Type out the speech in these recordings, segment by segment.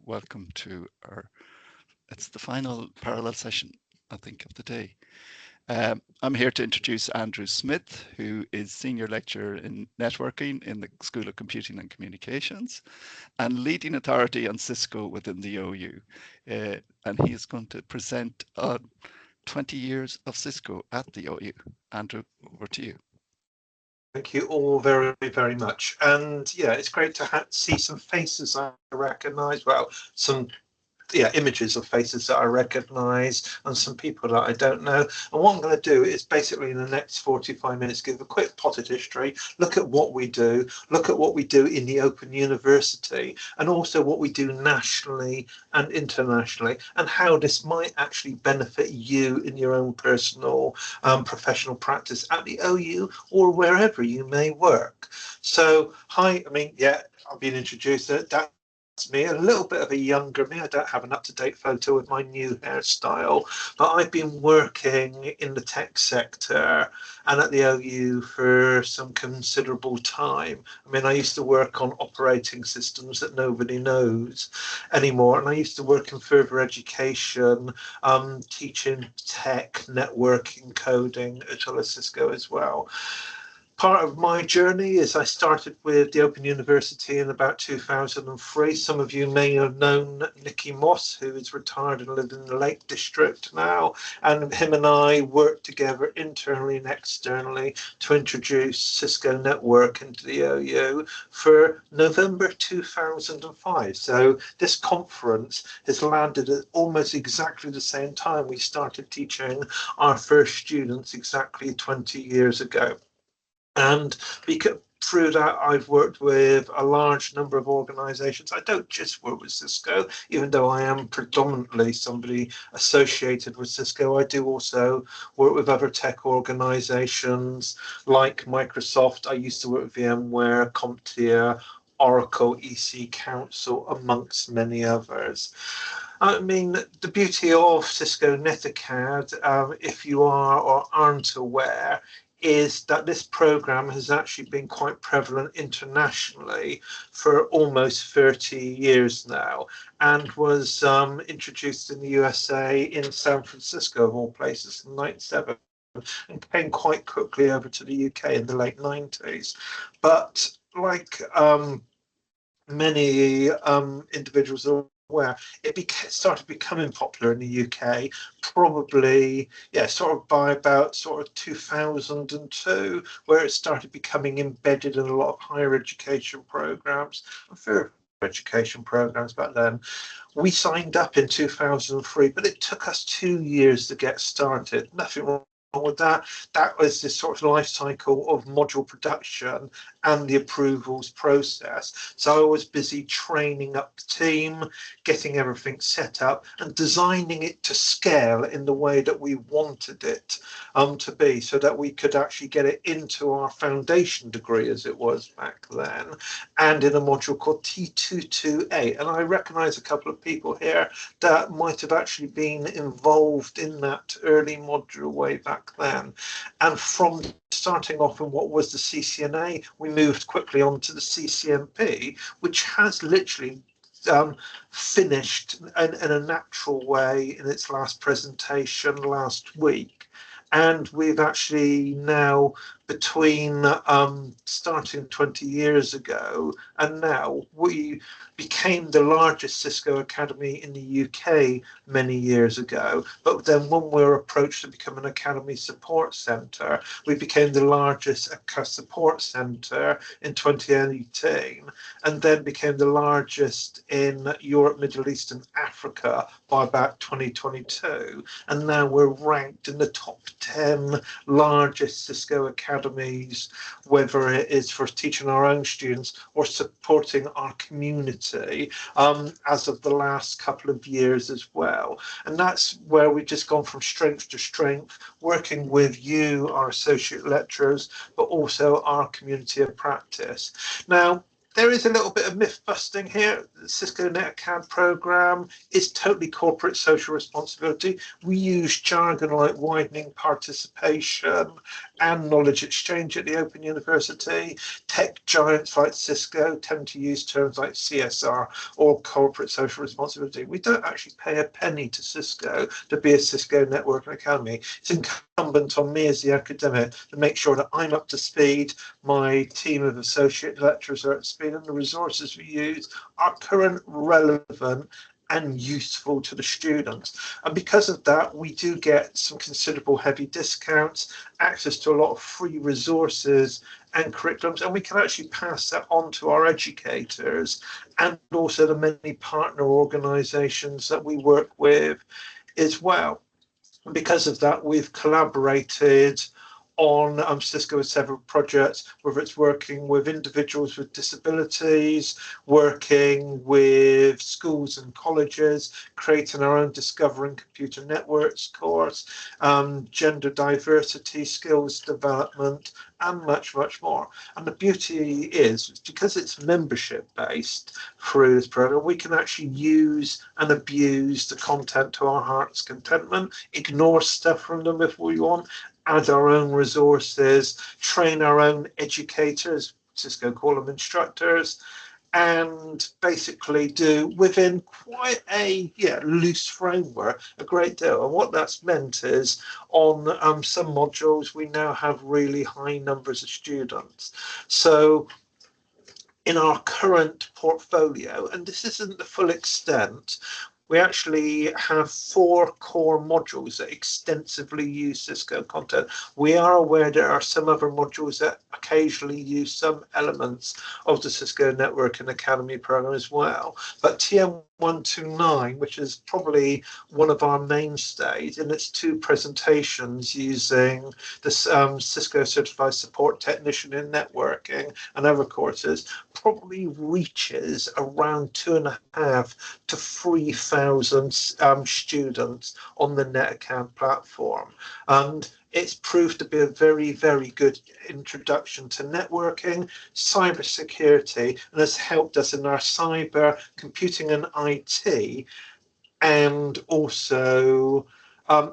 Welcome to it's the final parallel session, I think, of the day. I'm here to introduce Andrew Smith, who is Senior Lecturer in Networking in the School of Computing and Communications and leading authority on Cisco within the OU. And he is going to present on 20 years of Cisco at the OU. Andrew, over to you. Thank you all very, very much. And yeah, it's great to see some faces I recognise. Well, some images of faces that I recognise and some people that I don't know. And what I'm going to do is basically in the next 45 minutes give a quick potted history, look at what we do, look at what we do in the Open University, and also what we do nationally and internationally, and how this might actually benefit you in your own personal professional practice at the OU or wherever you may work. So, hi, I've been introduced. That me, a little bit of a younger me. I don't have an up-to-date photo with my new hairstyle, but I've been working in the tech sector and at the OU for some considerable time. I mean, I used to work on operating systems that nobody knows anymore, and I used to work in further education, teaching tech, networking, coding, as well as Cisco as well. Part of my journey is I started with the Open University in about 2003. Some of you may have known Nicky Moss, who is retired and lives in the Lake District now. And him and I worked together internally and externally to introduce Cisco Network into the OU for November 2005. So this conference has landed at almost exactly the same time we started teaching our first students exactly 20 years ago. And through that, I've worked with a large number of organizations. I don't just work with Cisco, even though I am predominantly somebody associated with Cisco. I do also work with other tech organizations like Microsoft. I used to work with VMware, CompTIA, Oracle, EC Council, amongst many others. I mean, the beauty of Cisco NetAcad, if you are or aren't aware, is that this program has actually been quite prevalent internationally for almost 30 years now, and was introduced in the USA in San Francisco, of all places, in 97, and came quite quickly over to the UK in the late 90s. But like many individuals are aware, it started becoming popular in the UK probably, sort of by about sort of 2002, where it started becoming embedded in a lot of higher education programs and further education programs back then. We signed up in 2003, but it took us 2 years to get started. Nothing wrong with that. That was this sort of life cycle of module production and the approvals process. So I was busy training up the team, getting everything set up and designing it to scale in the way that we wanted it to be, so that we could actually get it into our foundation degree, as it was back then, and in a module called T228. And I recognize a couple of people here that might have actually been involved in that early module way back then. And from starting off in what was the CCNA, we moved quickly on to the CCNP, which has literally finished in a natural way in its last presentation last week. And we've actually now, between starting 20 years ago and now, we became the largest Cisco Academy in the UK many years ago. But then when we were approached to become an Academy Support Centre, we became the largest support centre in 2018, and then became the largest in Europe, Middle East and Africa by about 2022. And now we're ranked in the top 10 largest Cisco academies, whether it is for teaching our own students or supporting our community, as of the last couple of years as well. And that's where we've just gone from strength to strength, working with you, our associate lecturers, but also our community of practice. Now, There is a little bit of myth busting here. The Cisco NetAccount program is totally corporate social responsibility. We use jargon like widening participation and knowledge exchange at the Open University. Tech giants like Cisco tend to use terms like CSR or corporate social responsibility. We don't actually pay a penny to Cisco to be a Cisco Networking Academy. It's incumbent on me as the academic to make sure that I'm up to speed, my team of associate lecturers are up to speed, and the resources we use are current, relevant, and useful to the students. And because of that, we do get some considerable heavy discounts, access to a lot of free resources and curriculums, and we can actually pass that on to our educators and also the many partner organizations that we work with as well. And because of that, we've collaborated on Cisco with several projects, whether it's working with individuals with disabilities, working with schools and colleges, creating our own Discovering Computer Networks course, gender diversity, skills development, and much, much more. And the beauty is, because it's membership based through this program, we can actually use and abuse the content to our heart's contentment, ignore stuff from them if we want, add our own resources, train our own educators, Cisco call them instructors, and basically do within quite a loose framework a great deal. And what that's meant is on some modules we now have really high numbers of students. So in our current portfolio, and this isn't the full extent, we actually have 4 core modules that extensively use Cisco content. We are aware there are some other modules that occasionally use some elements of the Cisco Networking Academy program as well. But TM129, which is probably one of our mainstays in its 2 presentations using the Cisco Certified Support Technician in Networking and other courses, probably reaches around 2.5 to 3,000 students on the NetAccount platform. And it's proved to be a very, very good introduction to networking, cybersecurity, and has helped us in our cyber, computing and IT, and also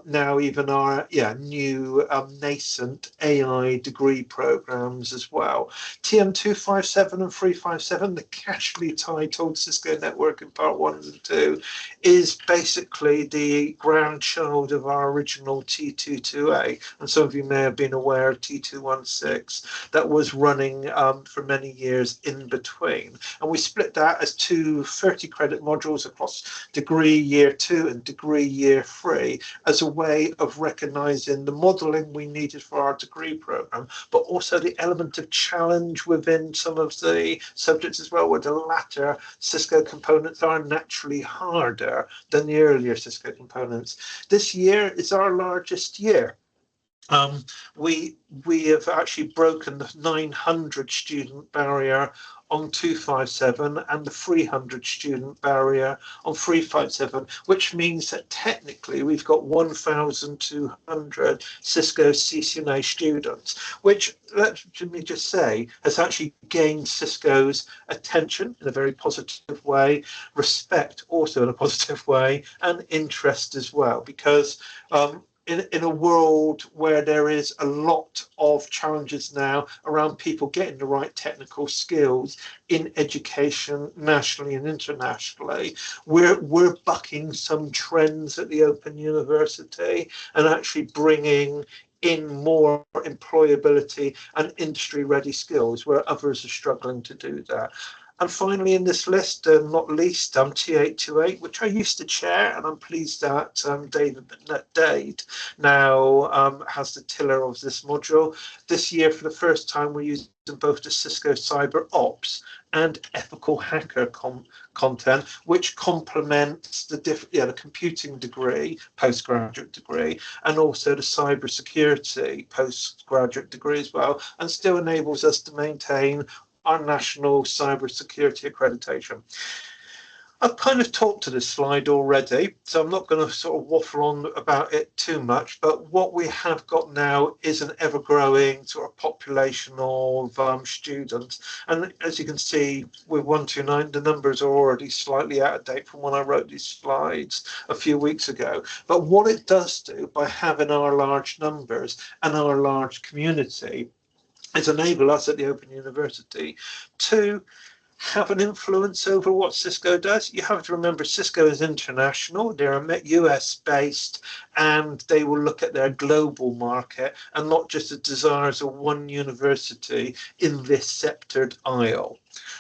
now even our new nascent AI degree programs as well. TM257 and 357, the casually titled Cisco Networking Part 1 and 2, is basically the grandchild of our original T22A. And some of you may have been aware of T216 that was running for many years in between. And we split that as 2 30-credit modules across degree year 2 and degree year 3 as a way of recognizing the modeling we needed for our degree program, but also the element of challenge within some of the subjects as well, where the latter Cisco components are naturally harder than the earlier Cisco components. This year is our largest year. We have actually broken the 900 student barrier on 257 and the 300 student barrier on 357, which means that technically we've got 1,200 Cisco CCNA students, which, let me just say, has actually gained Cisco's attention in a very positive way, respect also in a positive way, and interest as well, because in a world where there is a lot of challenges now around people getting the right technical skills in education nationally and internationally, we're bucking some trends at the Open University and actually bringing in more employability and industry-ready skills where others are struggling to do that. And finally, in this list, not least, T828, which I used to chair, and I'm pleased that Dade now has the tiller of this module. This year, for the first time, we're using both the Cisco Cyber Ops and ethical hacker content, which complements the computing degree, postgraduate degree, and also the cybersecurity postgraduate degree as well, and still enables us to maintain our national cybersecurity accreditation. I've kind of talked to this slide already, so I'm not going to sort of waffle on about it too much. But what we have got now is an ever-growing sort of population of students. And as you can see, with 129, the numbers are already slightly out of date from when I wrote these slides a few weeks ago. But what it does do by having our large numbers and our large community is enable us at the Open University to have an influence over what Cisco does. You have to remember Cisco is international, they're US based, and they will look at their global market and not just the desires of one university in this sceptred isle.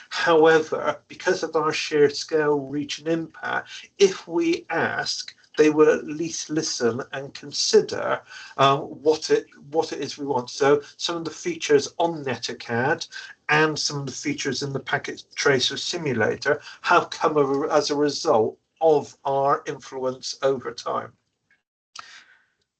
However, because of our sheer scale, reach, and impact, if we ask, they will at least listen and consider what it is we want. So some of the features on NetAcad and some of the features in the Packet Tracer Simulator have come as a result of our influence over time.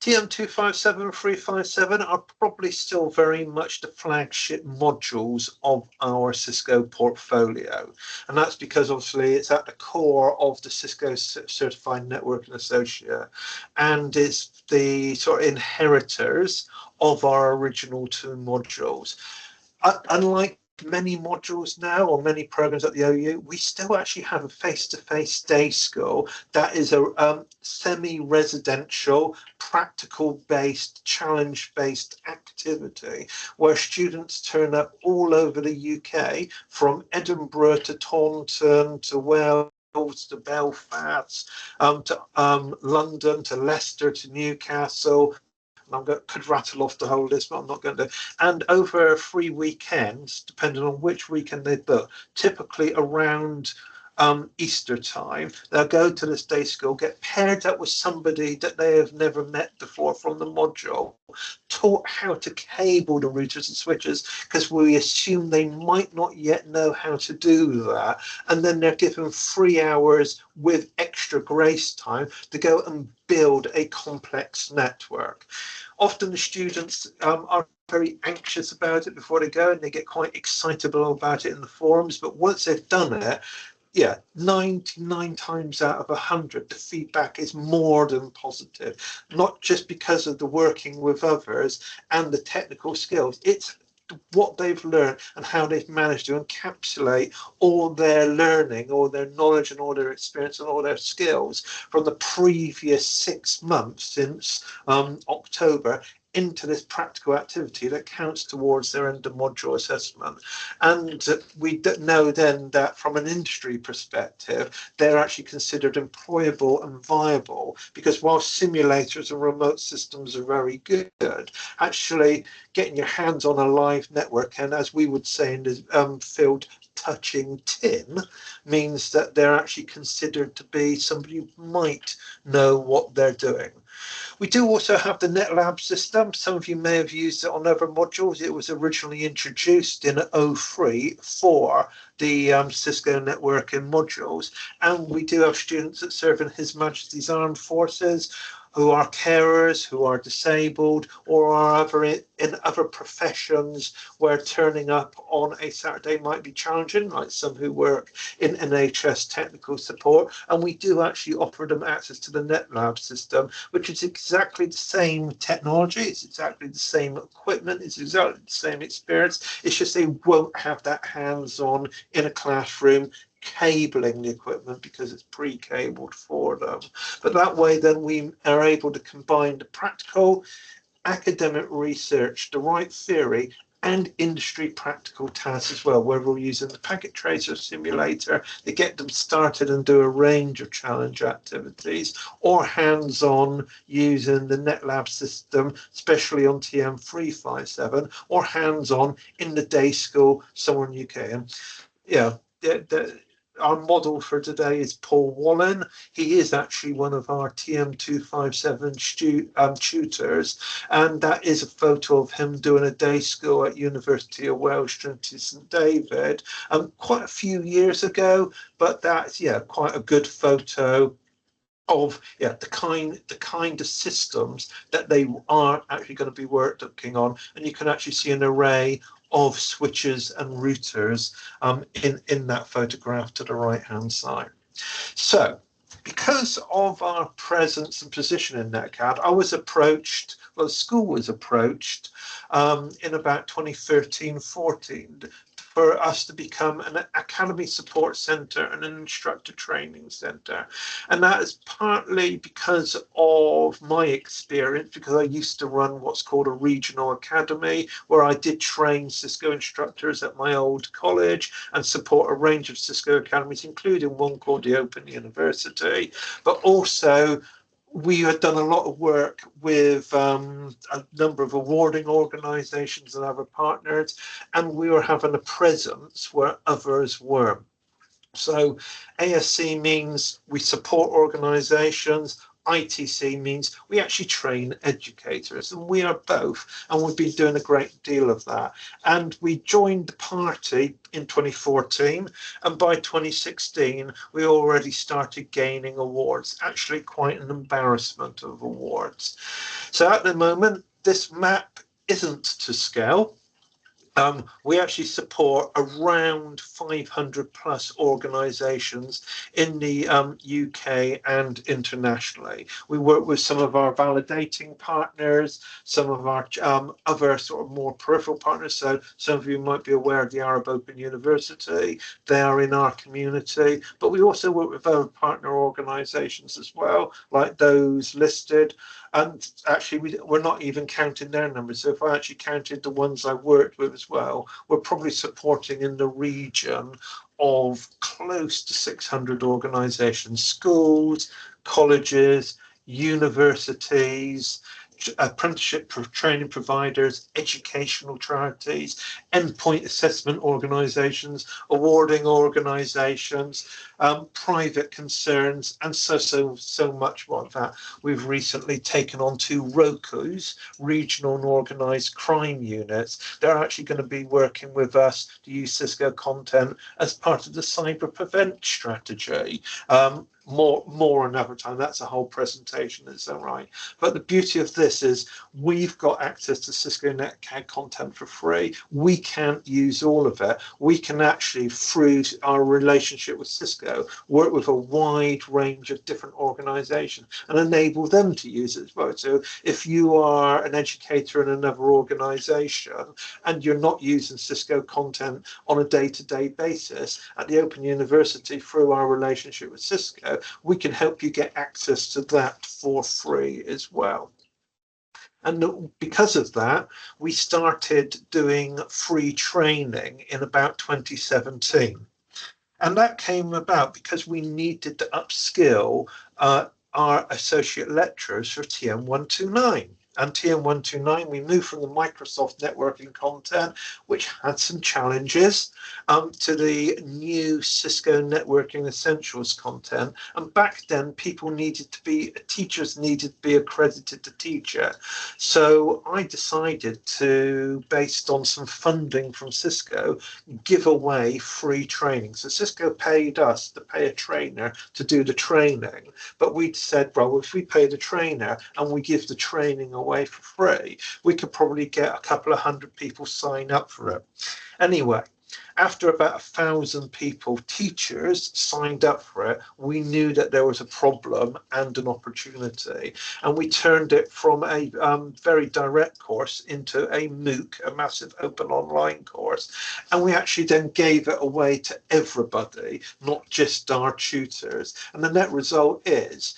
TM257 357 are probably still very much the flagship modules of our Cisco portfolio. And that's because obviously it's at the core of the Cisco Certified Networking Associate, and it's the sort of inheritors of our original two modules. Unlike many modules now or many programs at the OU, we still actually have a face-to-face day school that is a semi-residential, practical-based, challenge-based activity where students turn up all over the UK, from Edinburgh to Taunton to Wales to Belfast, to London, to Leicester, to Newcastle. Could rattle off the whole list, but I'm not going to. And over 3 weekends, depending on which weekend they book, typically around Easter time, they'll go to this day school, get paired up with somebody that they have never met before from the module, taught how to cable the routers and switches, because we assume they might not yet know how to do that. And then they're given 3 hours with extra grace time to go and build a complex network. Often the students are very anxious about it before they go, and they get quite excitable about it in the forums. But once they've done it, yeah, 99 times out of 100, the feedback is more than positive, not just because of the working with others and the technical skills. It's what they've learned and how they've managed to encapsulate all their learning, all their knowledge and all their experience and all their skills from the previous 6 months since October into this practical activity that counts towards their end of module assessment. And we know then that from an industry perspective, they're actually considered employable and viable, because while simulators and remote systems are very good, actually getting your hands on a live network, and as we would say in the field, touching tin, means that they're actually considered to be somebody who might know what they're doing. We do also have the NetLab system. Some of you may have used it on other modules. It was originally introduced in 03 for the Cisco networking modules. And we do have students that serve in His Majesty's Armed Forces, who are carers, who are disabled, or are in other professions where turning up on a Saturday might be challenging, like some who work in NHS technical support. And we do actually offer them access to the NetLab system, which is exactly the same technology, it's exactly the same equipment, it's exactly the same experience. It's just they won't have that hands-on in a classroom cabling the equipment because it's pre-cabled for them. But that way then we are able to combine the practical academic research, the right theory, and industry practical tasks as well, where we're using the Packet Tracer Simulator to get them started and do a range of challenge activities, or hands-on using the NetLab system, especially on TM357, or hands-on in the day school somewhere in the UK. And yeah, our model for today is Paul Wallen. He is actually one of our TM257 tutors, and that is a photo of him doing a day school at University of Wales, Trinity St David, quite a few years ago, but that's, yeah, quite a good photo of the kind of systems that they are actually going to be working on. And you can actually see an array of switches and routers in that photograph to the right hand side. So, because of our presence and position in NetCAD, I was approached, well, the school was approached in about 2013-14 for us to become an academy support centre and an instructor training centre. And that is partly because of my experience, because I used to run what's called a regional academy, where I did train Cisco instructors at my old college and support a range of Cisco academies, including one called the Open University, but also we had done a lot of work with a number of awarding organisations and other partners, and we were having a presence where others weren't. So ASC means we support organisations. ITC means we actually train educators, and we are both, and we've been doing a great deal of that. And we joined the party in 2014, and by 2016 we already started gaining awards, actually quite an embarrassment of awards. So at the moment this map isn't to scale. We actually support around 500 plus organisations in the UK and internationally. We work with some of our validating partners, some of our other sort of more peripheral partners. So some of you might be aware of the Arab Open University. They are in our community, but we also work with other partner organisations as well, like those listed. And actually, we're not even counting their numbers. So if I actually counted the ones I worked with as well, we're probably supporting in the region of close to 600 organisations, schools, colleges, universities, apprenticeship training providers, educational charities, endpoint assessment organisations, awarding organisations, private concerns, and so much more. In fact, we've recently taken on 2 ROCUs, regional and organised crime units. They're actually going to be working with us to use Cisco content as part of the cyber prevent strategy. More another time. That's a whole presentation in its own right. But the beauty of this is we've got access to Cisco NetCAD content for free. We can't use all of it. We can actually, through our relationship with Cisco, work with a wide range of different organizations and enable them to use it as well. So if you are an educator in another organization and you're not using Cisco content on a day-to-day basis, at the Open University, through our relationship with Cisco, we can help you get access to that for free as well. And because of that, we started doing free training in about 2017. And that came about because we needed to upskill our associate lecturers for TM129. And TM129, we moved from the Microsoft networking content, which had some challenges, to the new Cisco Networking Essentials content. And back then, teachers needed to be accredited to teach it. So I decided to, based on some funding from Cisco, give away free training. So Cisco paid us to pay a trainer to do the training. But we said, well, if we pay the trainer and we give the training away for free, we could probably get a couple of hundred people sign up for it. Anyway, after about 1,000 people, teachers, signed up for it, we knew that there was a problem and an opportunity. And we turned it from a very direct course into a MOOC, a massive open online course. And we actually then gave it away to everybody, not just our tutors. And the net result is,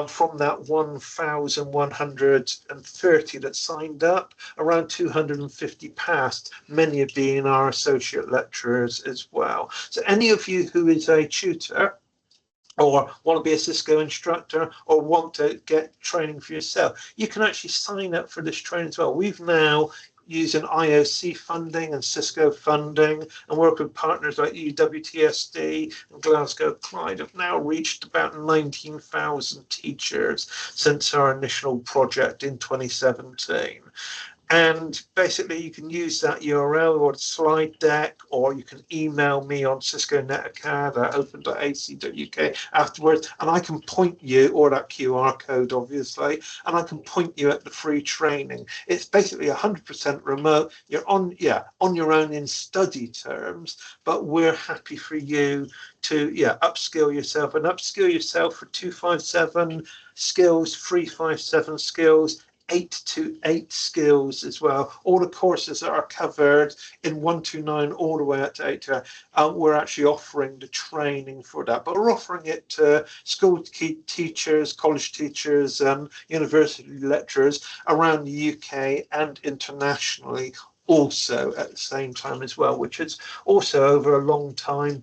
from that 1,130 that signed up, around 250 passed, many of being our associate lecturers as well. So any of you who is a tutor or want to be a Cisco instructor or want to get training for yourself, you can actually sign up for this training as well. We've now using IOC funding and Cisco funding and work with partners like UWTSD and Glasgow Clyde, have now reached about 19,000 teachers since our initial project in 2017. And basically, you can use that URL or the slide deck, or you can email me on Cisco Netacad at open.ac.uk afterwards, and I can point you, or that QR code, obviously, and I can point you at the free training. It's basically 100% remote. You're on your own in study terms, but we're happy for you to upskill yourself for 257 skills, 357 skills, 828 skills as well. All the courses that are covered in 129 all the way up to 828. We're actually offering the training for that, but we're offering it to school teachers, college teachers, and university lecturers around the UK and internationally also at the same time as well, which is also over a long time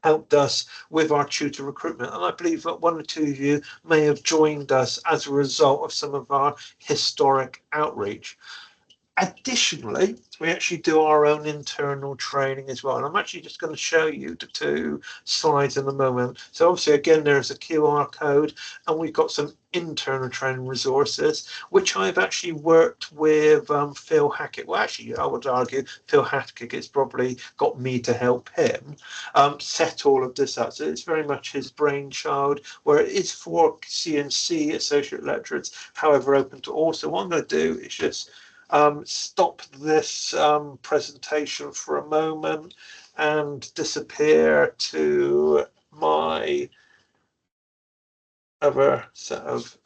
helped us with our tutor recruitment. And I believe that one or two of you may have joined us as a result of some of our historic outreach. Additionally, we actually do our own internal training as well. And I'm actually just going to show you the two slides in a moment. So obviously, again, there's a QR code, and we've got some internal training resources, which I've actually worked with Phil Hackett. Well, actually, I would argue Phil Hackett has probably got me to help him set all of this up. So it's very much his brainchild, where it is for CNC associate lecturers, however, open to all. So what I'm going to do is just stop this presentation for a moment and disappear to my other set of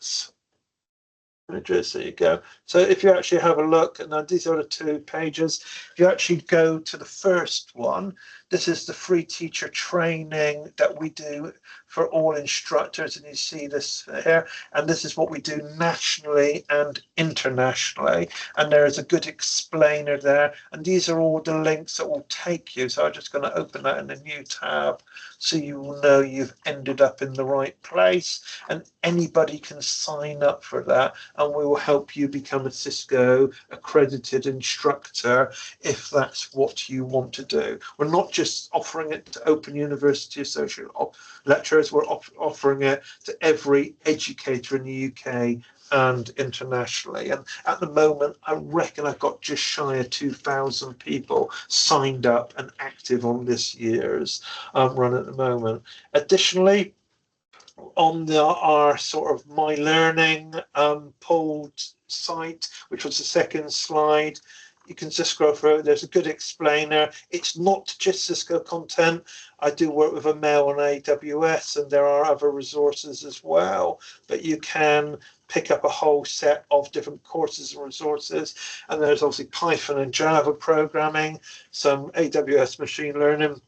images. There you go. So if you actually have a look, and now these are the two pages, if you actually go to the first one, this is the free teacher training that we do for all instructors, and you see this here, and this is what we do nationally and internationally, and there is a good explainer there, and these are all the links that will take you. So I'm just going to open that in a new tab so you will know you've ended up in the right place, and anybody can sign up for that, and we will help you become a Cisco accredited instructor if that's what you want to do. We're not just offering it to Open University Associate lecturers, we're offering it to every educator in the UK and internationally. And at the moment, I reckon I've got just shy of 2,000 people signed up and active on this year's run at the moment. Additionally, on our sort of My Learning pulled site, which was the second slide, you can just scroll through. There's a good explainer. It's not just Cisco content. I do work with a mail on AWS, and there are other resources as well, but you can pick up a whole set of different courses and resources. And there's obviously Python and Java programming, some AWS machine learning.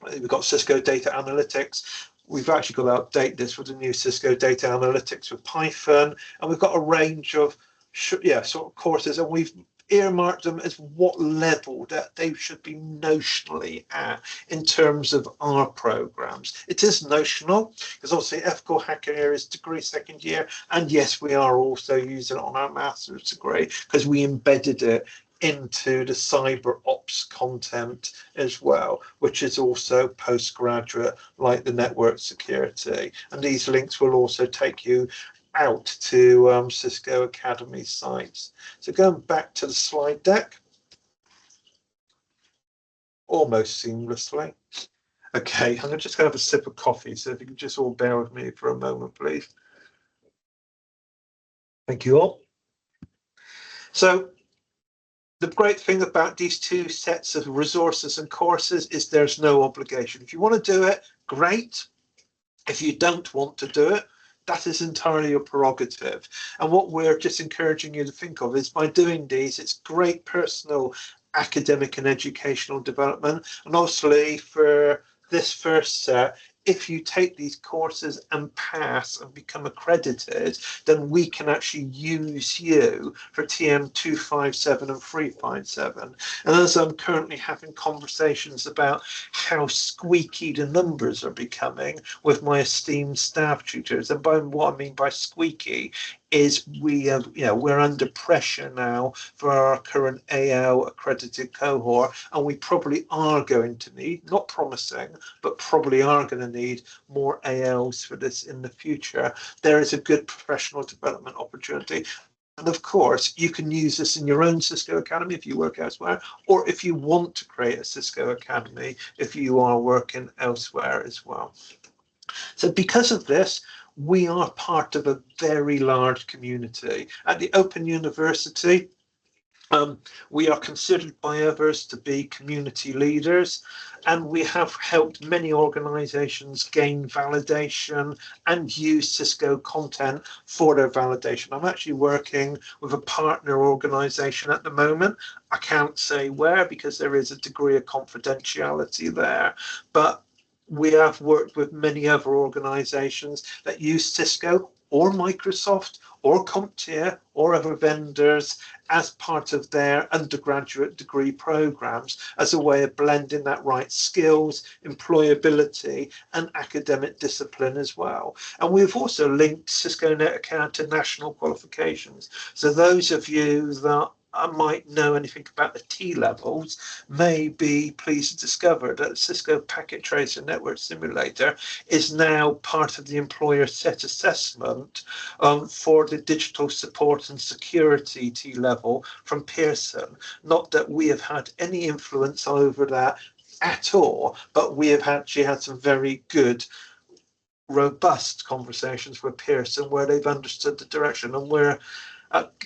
We've got Cisco data analytics. We've actually got to update this with the new Cisco data analytics with Python, and we've got a range of sort of courses, and we've earmarked them as what level that they should be notionally at in terms of our programs. It is notional because obviously ethical hacking here is degree second year, and yes, we are also using it on our master's degree because we embedded it into the cyber ops content as well, which is also postgraduate, like the network security. And these links will also take you out to Cisco Academy sites. So going back to the slide deck, almost seamlessly. Okay, I'm just going to have a sip of coffee, so if you could just all bear with me for a moment, please. Thank you all. So the great thing about these two sets of resources and courses is there's no obligation. If you want to do it, great. If you don't want to do it, that is entirely your prerogative. And what we're just encouraging you to think of is by doing these, it's great personal, academic and educational development. And obviously for this first set, if you take these courses and pass and become accredited, then we can actually use you for TM 257 and 357. And as I'm currently having conversations about how squeaky the numbers are becoming with my esteemed staff tutors, and by what I mean by squeaky is we're under pressure now for our current AL accredited cohort, and we probably are going to need, not promising, but probably are going to need more ALs for this in the future. There is a good professional development opportunity. And of course, you can use this in your own Cisco Academy if you work elsewhere, or if you want to create a Cisco Academy if you are working elsewhere as well. So because of this, we are part of a very large community. At the Open University, um, we are considered by others to be community leaders, and we have helped many organizations gain validation and use Cisco content for their validation. I'm actually working with a partner organization at the moment. I can't say where because there is a degree of confidentiality there, but we have worked with many other organizations that use Cisco or Microsoft or CompTIA or other vendors as part of their undergraduate degree programs as a way of blending that right skills, employability, and academic discipline as well. And we've also linked Cisco Netacad to national qualifications. So those of you that might know anything about the T levels may be pleased to discover that Cisco Packet Tracer Network Simulator is now part of the employer set assessment for the digital support and security T level from Pearson. Not that we have had any influence over that at all, but we have actually had some very good robust conversations with Pearson where they've understood the direction, and we're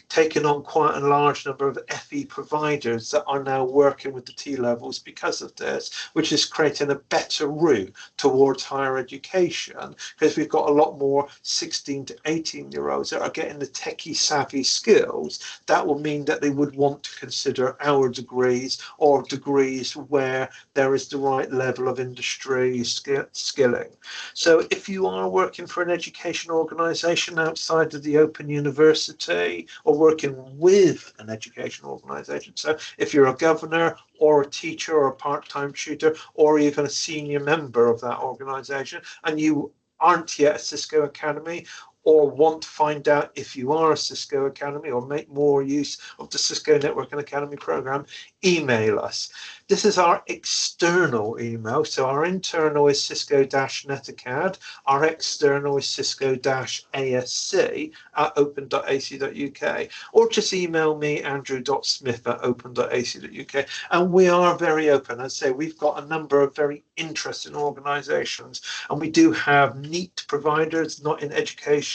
taken on quite a large number of FE providers that are now working with the T levels because of this, which is creating a better route towards higher education, because we've got a lot more 16 to 18-year-olds that are getting the techie savvy skills. That will mean that they would want to consider our degrees or degrees where there is the right level of industry skilling. So if you are working for an education organisation outside of the Open University, or working with an education organisation. So if you're a governor or a teacher or a part-time tutor or even a senior member of that organisation and you aren't yet a Cisco Academy, or want to find out if you are a Cisco Academy or make more use of the Cisco Network and Academy program, email us. This is our external email. So our internal is cisco-netacad. Our external is cisco-asc at open.ac.uk. Or just email me, andrew.smith@open.ac.uk. And we are very open. As I say, we've got a number of very interesting organisations, and we do have neat providers, not in education,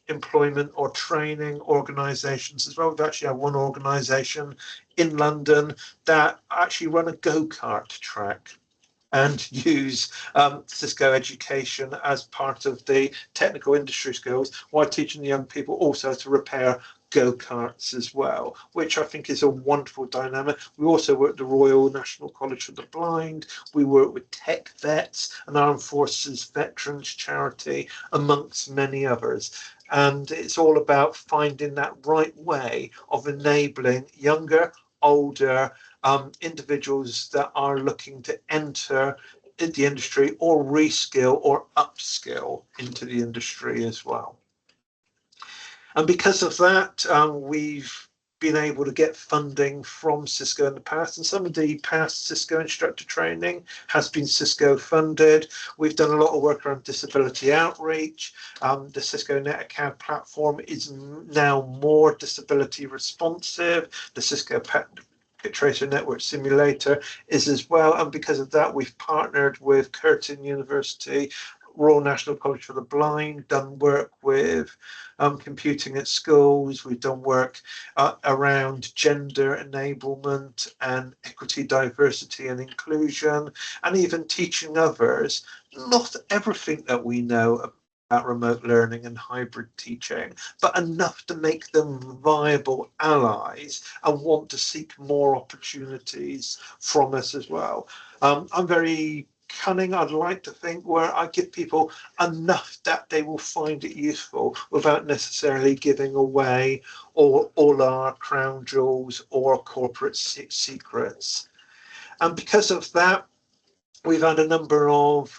employment or training organisations as well. We've actually had one organisation in London that actually run a go-kart track and use Cisco education as part of the technical industry skills while teaching the young people also to repair go-karts as well, which I think is a wonderful dynamic. We also work with the Royal National College for the Blind. We work with Tech Vets and Armed Forces Veterans Charity, amongst many others. And it's all about finding that right way of enabling younger, older individuals that are looking to enter the industry or reskill or upskill into the industry as well. And because of that, we've been able to get funding from Cisco in the past, and some of the past Cisco instructor training has been Cisco funded. We've done a lot of work around disability outreach. The Cisco Netacad platform is now more disability responsive. The Cisco Tracer Network Simulator is as well, and because of that, we've partnered with Curtin University, Royal National College for the Blind, done work with computing at schools. We've done work around gender enablement and equity, diversity and inclusion, and even teaching others not everything that we know about remote learning and hybrid teaching, but enough to make them viable allies and want to seek more opportunities from us as well. I'm very cunning, I'd like to think, where I give people enough that they will find it useful without necessarily giving away all our crown jewels or corporate secrets. And because of that, we've had a number of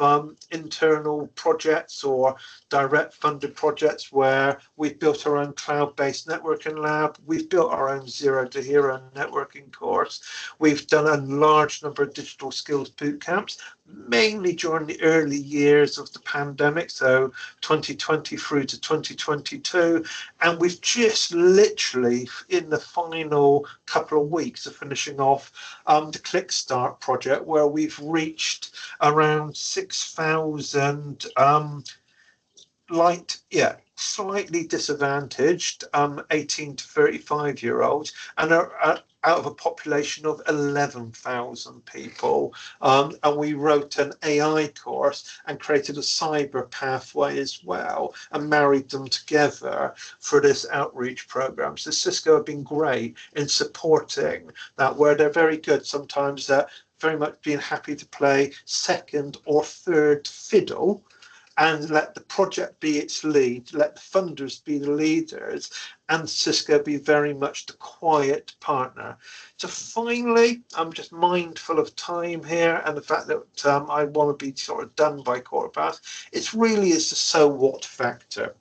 internal projects or direct funded projects where we've built our own cloud-based networking lab. We've built our own Zero to Hero networking course. We've done a large number of digital skills boot camps. mainly during the early years of the pandemic, so 2020 through to 2022. And we've just literally, in the final couple of weeks of finishing off the Click Start project, where we've reached around 6,000 slightly disadvantaged 18 to 35-year-olds, and are out of a population of 11,000 people. And we wrote an AI course and created a cyber pathway as well, and married them together for this outreach program. So Cisco have been great in supporting that, where they're very good sometimes at very much being happy to play second or third fiddle and let the project be its lead, let the funders be the leaders, and Cisco be very much the quiet partner. So finally, I'm just mindful of time here and the fact that I want to be sort of done by quarter past. It really is the so what factor.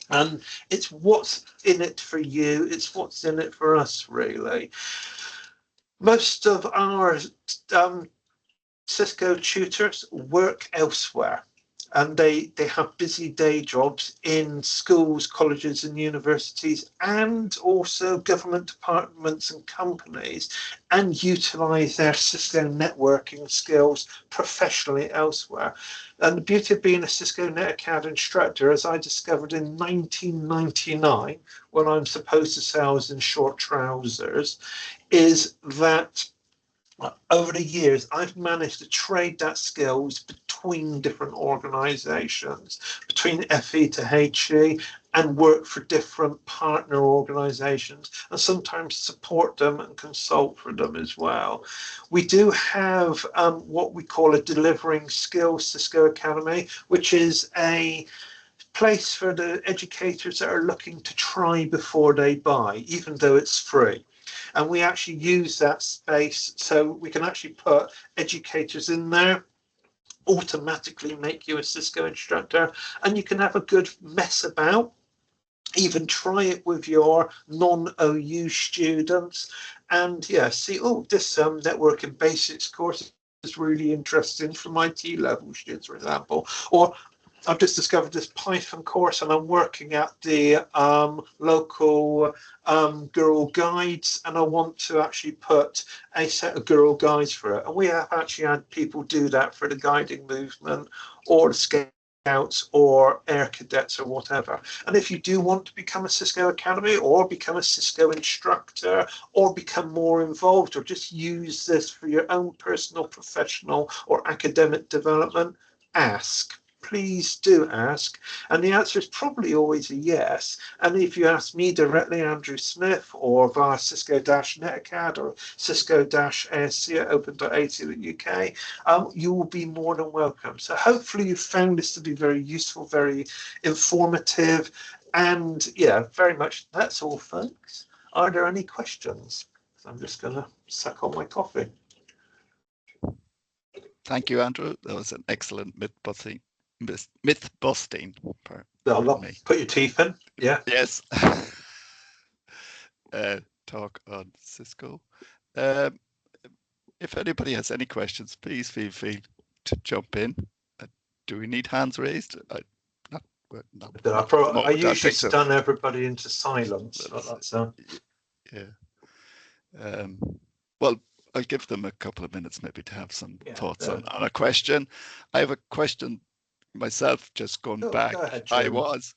And it's what's in it for you, it's what's in it for us, really. Most of our Cisco tutors work elsewhere, and they have busy day jobs in schools, colleges and universities, and also government departments and companies, and utilize their Cisco networking skills professionally elsewhere. And the beauty of being a Cisco NetAcad instructor, as I discovered in 1999, when I'm supposed to say I was in short trousers, is that over the years, I've managed to trade that skills between different organizations, between FE to HE, and work for different partner organizations, and sometimes support them and consult for them as well. We do have what we call a Delivering Skills Cisco Academy, which is a place for the educators that are looking to try before they buy, even though it's free. And we actually use that space so we can actually put educators in there, automatically make you a Cisco instructor, and you can have a good mess about, even try it with your non-OU students, and yeah, see, oh, this networking basics course is really interesting for my T-level students, for example. Or I've just discovered this Python course, and I'm working at the local Girl Guides, and I want to actually put a set of Girl Guides for it. And we have actually had people do that for the guiding movement, or the Scouts, or Air Cadets, or whatever. And if you do want to become a Cisco Academy, or become a Cisco instructor, or become more involved, or just use this for your own personal, professional, or academic development, ask. Please do ask. And the answer is probably always a yes. And if you ask me directly, Andrew Smith, or via Cisco-NetAcad or Cisco-ASC at open.ac.uk, you will be more than welcome. So hopefully you found this to be very useful, very informative. And yeah, very much that's all, folks. Are there any questions? I'm just going to suck on my coffee. Thank you, Andrew. That was an excellent myth busting. Put your teeth in. Yeah. Yes. Talk on Cisco. If anybody has any questions, please feel free to jump in. Do we need hands raised? I usually stun everybody into silence. Yeah. Well, I'll give them a couple of minutes maybe to have some thoughts on a question. I have a question myself, just going back. Go ahead, I was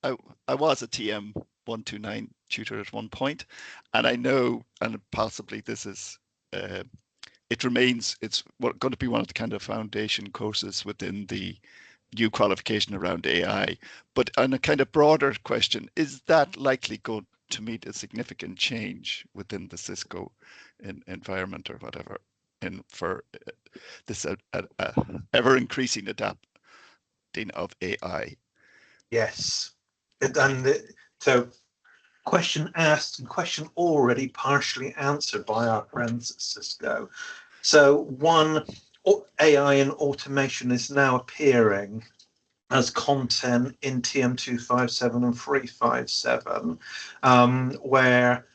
a TM 129 tutor at one point, and I know, and possibly this is it's going to be one of the kind of foundation courses within the new qualification around AI. But on a kind of broader question, is that likely going to meet a significant change within the Cisco environment or whatever, for this ever increasing adapting of AI? Yes, so question asked and question already partially answered by our friends at Cisco. So one, AI and automation is now appearing as content in TM257 and 357, where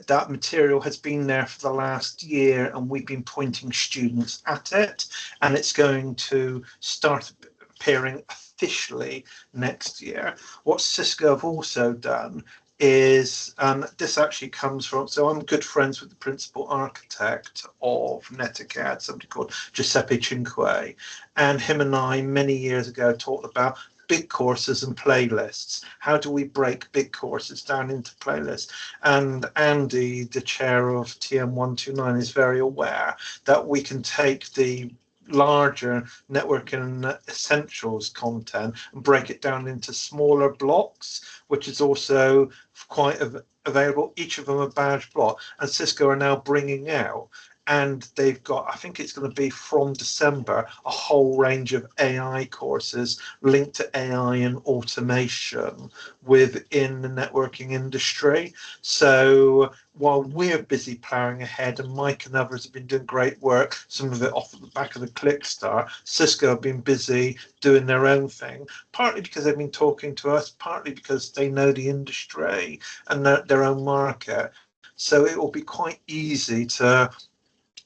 that material has been there for the last year, and we've been pointing students at it, and it's going to start appearing officially next year. What Cisco have also done is, and this actually comes from, so I'm good friends with the principal architect of Netacad, somebody called Giuseppe Cinque, and him and I many years ago talked about big courses and playlists. How do we break big courses down into playlists? And Andy, the chair of TM129, is very aware that we can take the larger networking essentials content and break it down into smaller blocks, which is also quite available. Each of them a badge block, and Cisco are now bringing out, and they've got, I think it's going to be from December, a whole range of AI courses linked to AI and automation within the networking industry. So while we're busy ploughing ahead, and Mike and others have been doing great work, some of it off the back of the Clickstar, Cisco have been busy doing their own thing, partly because they've been talking to us, partly because they know the industry and their own market. So it will be quite easy to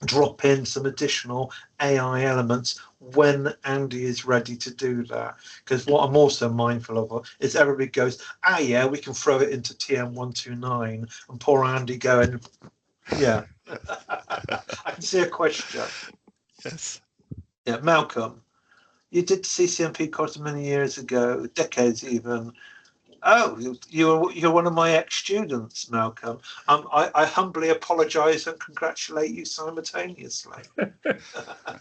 drop in some additional AI elements when Andy is ready to do that. Because what I'm also mindful of is everybody goes, yeah, we can throw it into TM129, and poor Andy going, yeah. I can see a question. Yes. Yeah, Malcolm, you did the CCMP course many years ago, decades even. Oh, you're one of my ex-students, Malcolm. I humbly apologise and congratulate you simultaneously.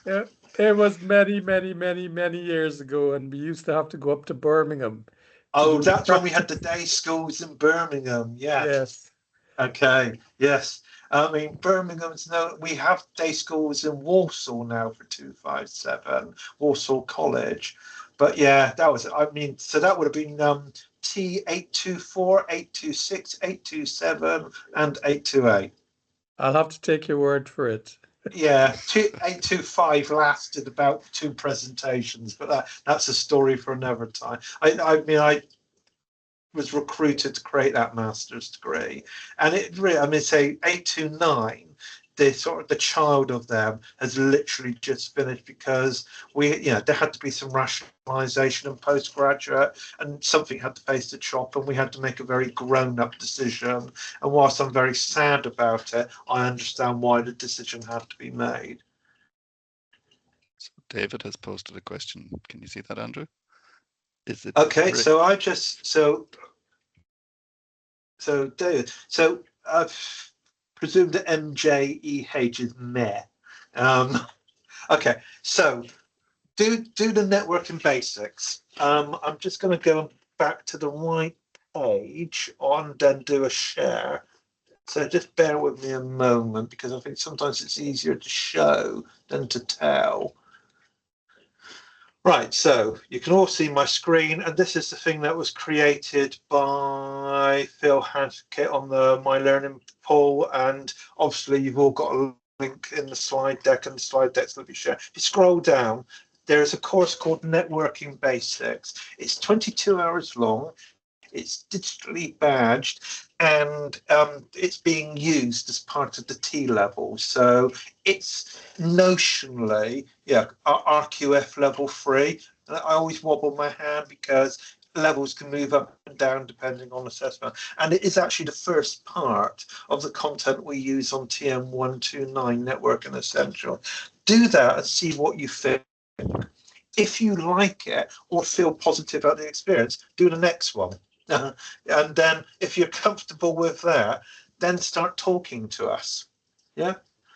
Yeah, it was many, many, many, many years ago, and we used to have to go up to Birmingham to Oh, do that's when we had the practice. day schools in Birmingham. Yeah. Yes. Okay. Yes. I mean, Birmingham's no. We have day schools in Walsall now for 257 Walsall College, but yeah, that was. I mean, so that would have been T824, 826, 827, and 828. I'll have to take your word for it. Yeah, 825 lasted about two presentations, but that's a story for another time. I mean, I was recruited to create that master's degree, and it really, I mean, say 829, the sort of the child of them has literally just finished, because there had to be some rationalization and postgraduate, and something had to face the chop, and we had to make a very grown-up decision. And whilst I'm very sad about it, I understand why the decision had to be made. So David has posted a question. Can you see that, Andrew? Is it Okay, so I just David, so I've presumed that MJEH is meh. Okay, so do the networking basics. I'm just going to go back to the right page and then do a share. So just bear with me a moment, because I think sometimes it's easier to show than to tell. Right, so you can all see my screen, and this is the thing that was created by Phil Hackett on the My Learning poll, and obviously you've all got a link in the slide deck, and the slide deck's going to be shared. If you scroll down, there is a course called Networking Basics. It's 22 hours long. It's digitally badged, and it's being used as part of the T level. So it's notionally, RQF level 3. And I always wobble my hand because levels can move up and down depending on assessment. And it is actually the first part of the content we use on TM129 Network and Essential. Do that and see what you think. If you like it or feel positive about the experience, do the next one. And then if you're comfortable with that, then start talking to us. Yeah.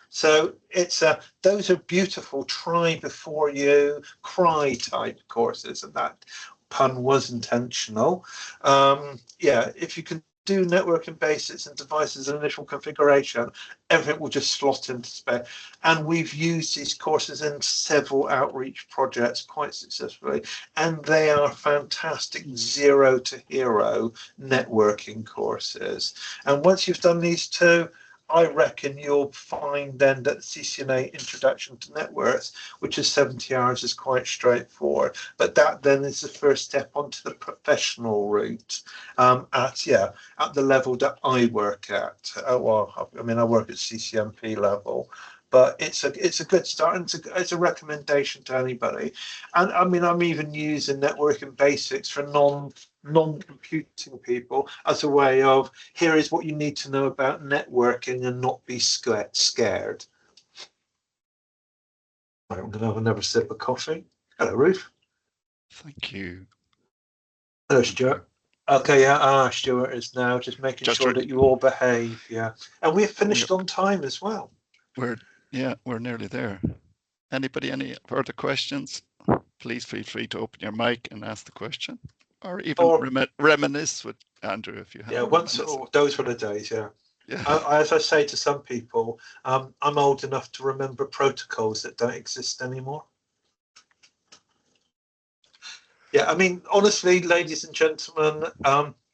So it's those are beautiful try before you cry type courses, and that pun was intentional. If you can do networking basics and devices and initial configuration, everything will just slot into space. And we've used these courses in several outreach projects quite successfully, and they are fantastic zero to hero networking courses. And once you've done these two, I reckon you'll find then that the CCNA Introduction to Networks, which is 70 hours, is quite straightforward. But that then is the first step onto the professional route at the level that I work at. Well, I mean, I work at CCMP level. But it's a good start, and it's a recommendation to anybody. And I mean, I'm even using networking basics for non-computing people as a way of, here is what you need to know about networking and not be scared. Right, I'm going to have another sip of coffee. Hello, Ruth. Thank you. Hello, Stuart. Okay, yeah, Stuart is now just making sure that you all behave, yeah. And we've finished on time as well. We're nearly there. Anybody, any further questions? Please feel free to open your mic and ask the question, or even reminisce with Andrew if you have. Yeah, those were the days, yeah. As I say to some people, I'm old enough to remember protocols that don't exist anymore. Yeah, I mean, honestly, ladies and gentlemen,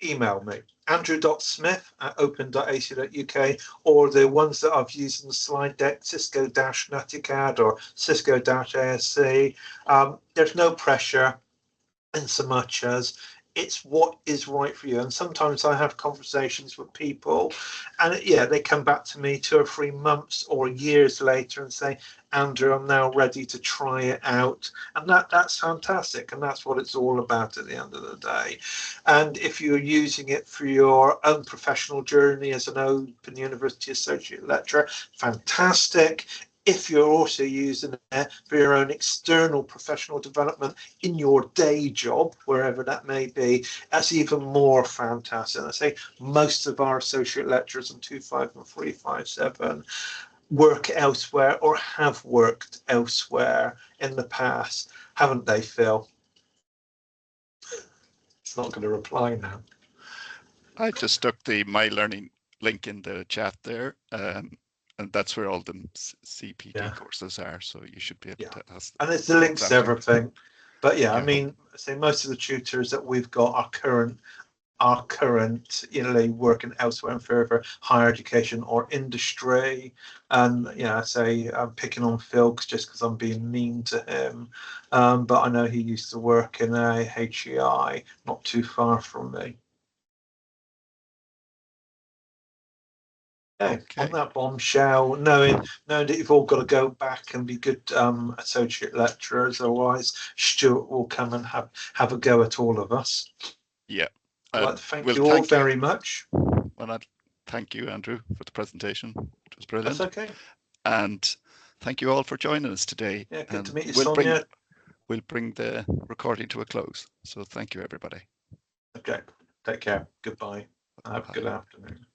email me, andrew.smith@open.ac.uk, or the ones that I've used in the slide deck, Cisco-Naticad or Cisco-ASC. There's no pressure in so much as it's what is right for you. And sometimes I have conversations with people and they come back to me 2 or 3 months or years later and say, Andrew, I'm now ready to try it out. And that's fantastic. And that's what it's all about at the end of the day. And if you're using it for your own professional journey as an Open University Associate Lecturer, fantastic. If you're also using it for your own external professional development in your day job, wherever that may be, that's even more fantastic. I say most of our associate lecturers on 2.5 and 3.5.7 work elsewhere or have worked elsewhere in the past, haven't they, Phil? It's not going to reply now. I just stuck the My Learning link in the chat there. And that's where all the CPD courses are, so you should be able to ask. And it's the links to everything. But I mean, say most of the tutors that we've got are current, working elsewhere in further higher education or industry. And I say I'm picking on Phil just because I'm being mean to him. But I know he used to work in a HEI not too far from me. Okay. On that bombshell, knowing that you've all got to go back and be good associate lecturers, otherwise Stuart will come and have a go at all of us. Yeah. I'd like to thank you all very much. Well, I'd thank you, Andrew, for the presentation. It was brilliant. That's okay. And thank you all for joining us today. Yeah, good to meet you, Sonia. We'll bring the recording to a close. So thank you, everybody. Okay. Take care. Goodbye. Have a good afternoon.